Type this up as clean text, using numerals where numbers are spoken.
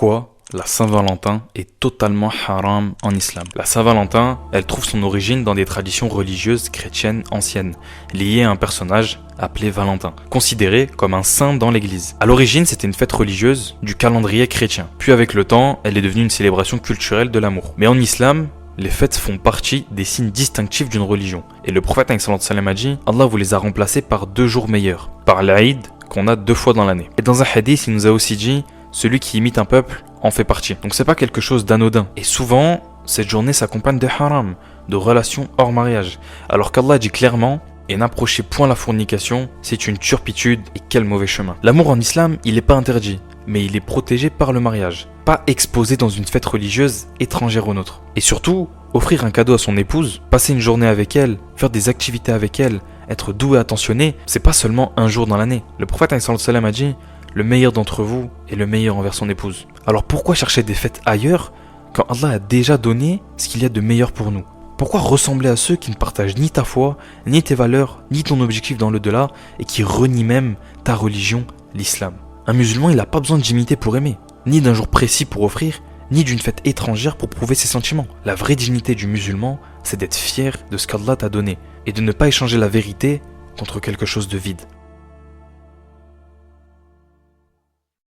Pourquoi la Saint-Valentin est totalement haram en islam? La Saint-Valentin, elle trouve son origine dans des traditions religieuses chrétiennes anciennes, liées à un personnage appelé Valentin, considéré comme un saint dans l'église. À l'origine, c'était une fête religieuse du calendrier chrétien. Puis avec le temps, elle est devenue une célébration culturelle de l'amour. Mais en islam, les fêtes font partie des signes distinctifs d'une religion. Et le prophète a dit, Allah vous les a remplacés par 2 jours meilleurs, par l'Aïd qu'on a 2 fois dans l'année. Et dans un hadith, il nous a aussi dit, celui qui imite un peuple en fait partie. Donc c'est pas quelque chose d'anodin. Et souvent, cette journée s'accompagne de haram, de relations hors mariage. Alors qu'Allah dit clairement, et n'approchez point la fornication, c'est une turpitude et quel mauvais chemin. L'amour en islam, il n'est pas interdit, mais il est protégé par le mariage. Pas exposé dans une fête religieuse étrangère aux nôtres. Et surtout, offrir un cadeau à son épouse, passer une journée avec elle, faire des activités avec elle, être doux et attentionné, c'est pas seulement un jour dans l'année. Le prophète a dit, le meilleur d'entre vous est le meilleur envers son épouse. Alors pourquoi chercher des fêtes ailleurs quand Allah a déjà donné ce qu'il y a de meilleur pour nous? Pourquoi ressembler à ceux qui ne partagent ni ta foi, ni tes valeurs, ni ton objectif dans l'au-delà et qui renient même ta religion, l'islam? Un musulman, il n'a pas besoin d'imiter pour aimer, ni d'un jour précis pour offrir, ni d'une fête étrangère pour prouver ses sentiments. La vraie dignité du musulman, c'est d'être fier de ce qu'Allah t'a donné et de ne pas échanger la vérité contre quelque chose de vide.